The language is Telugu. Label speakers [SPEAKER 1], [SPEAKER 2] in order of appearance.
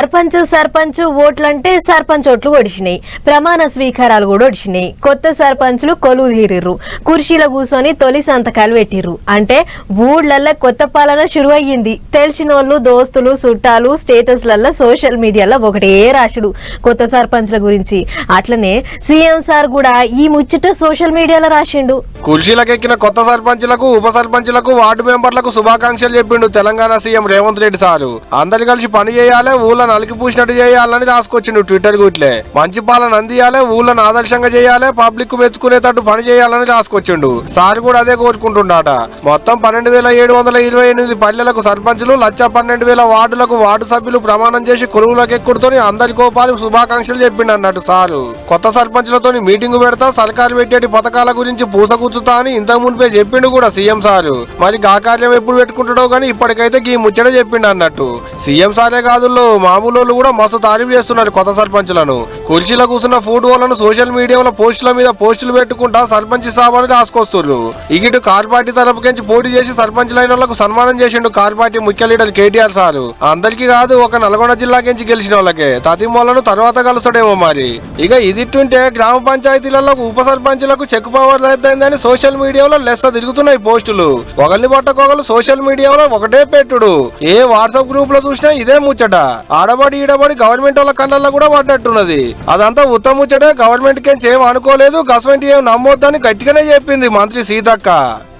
[SPEAKER 1] సర్పంచ్ ఓట్లంటే సర్పంచ్ ఓట్లు ఒడిచినాయి. ప్రమాణ స్వీకారాలు కూడా ఒడిచినాయి. కొత్త సర్పంచ్లు కొలువు తీరిర్రు. కుర్చీలో కూర్చొని తొలి సంతకాలు పెట్టిర్రు. అంటే ఊళ్ళల్లో కొత్త పాలన షురు అయ్యింది. తెలిసినోళ్ళు, దోస్తులు, చుట్టాలు స్టేటస్లల్లో, సోషల్ మీడియాలో ఒకటే రాసుడు కొత్త సర్పంచ్ల గురించి. అట్లనే సీఎం సార్ కూడా ఈ ముచ్చట సోషల్ మీడియాలో రాసిండు.
[SPEAKER 2] కుర్చీలకెక్కిన కొత్త సర్పంచ్లకు, ఉప సర్పంచ్లకు, వార్డు మెంబర్లకు శుభాకాంక్షలు చెప్పిండు తెలంగాణ సీఎం రేవంత్ రెడ్డి సారు. అందరు కలిసి పని చేయాలి, ఊళ్ళ నలికి పూసినట్టు చేయాలని రాసుకొచ్చిండు ట్విట్టర్ గుట్లే. మంచి పాలన అందియాలి, ఊళ్ళను ఆదర్శంగా చేయాలి, పబ్లిక్ మెచ్చుకునేటట్టు పని చేయాలని రాసుకొచ్చిండు. సార్ కూడా అదే కోరుకుంటుండట. మొత్తం 12,728 పల్లెలకు సర్పంచులు, 1,12,000 వార్డులకు వార్డు సభ్యులు ప్రమాణం చేసి కొలువులకెక్కుడుతోని అందరి కోపాలు శుభాకాంక్షలు చెప్పిండు అన్నట్టు సారు. కొత్త సర్పంచులతో మీటింగ్ పెడతా, సర్కారు పెట్టేటి పథకాల గురించి పూసకూర్చుతా అని ఇంతకు మునిపే చెప్పిండు కూడా సీఎం సారు. మరి గా కార్యం ఎప్పుడు పెట్టుకుంటాడో గానీ ఇప్పటికైతే ఈ ముచ్చట చెప్పిండు అన్నట్టు. సీఎం సారే కాదు, మామూలు కూడా మస్తు తారీఫ్ చేస్తున్నారు కొత్త సర్పంచులను. కుర్చీలో కూర్చున్న ఫోటోలను సోషల్ మీడియాలో పోస్టుల మీద పోస్టులు పెట్టుకుంటా సర్పంచ్ సాబని రాసుకొస్తున్నారు. ఇగిటు కార్ పార్టీ తరపుకించి పోటీ చేసి సర్పంచ్ లైన్ వాళ్లకు సన్మానం చేసిండు కార్ పార్టీ ముఖ్య లీడర్ కేటీఆర్ సారు. అందరికీ కాదు, ఒక నల్గొండ జిల్లాకించి గెలిచిన వాళ్ళకే. తదిమూలను తర్వాత కలుస్తాడేమో మరి. ఇక ఇదిట్టుంటే గ్రామ పంచాయతీలలో ఉప సర్పంచులకు చెక్ పవర్ లేదని సోషల్ మీడియాలో లెస్స తిరుగుతున్నాయి పోస్టులు. ఒకరిని పట్టకోగలు సోషల్ మీడియాలో ఒకటే పెట్టుడు. ఏ వాట్సాప్ గ్రూప్ లో చూసినా ఇదే ముచ్చట. ఆడబడి ఈడబడి గవర్నమెంట్ వాళ్ళ కళ్ళల్లో కూడా పడ్డట్టున్నది. అదంతా ఉత్తమ ముచ్చటే. గవర్నమెంట్ కేం చేయమనుకోలేదు, గవర్నమెంట్ ఏం నమ్మొద్దని గట్టిగానే చెప్పింది మంత్రి సీతక్క.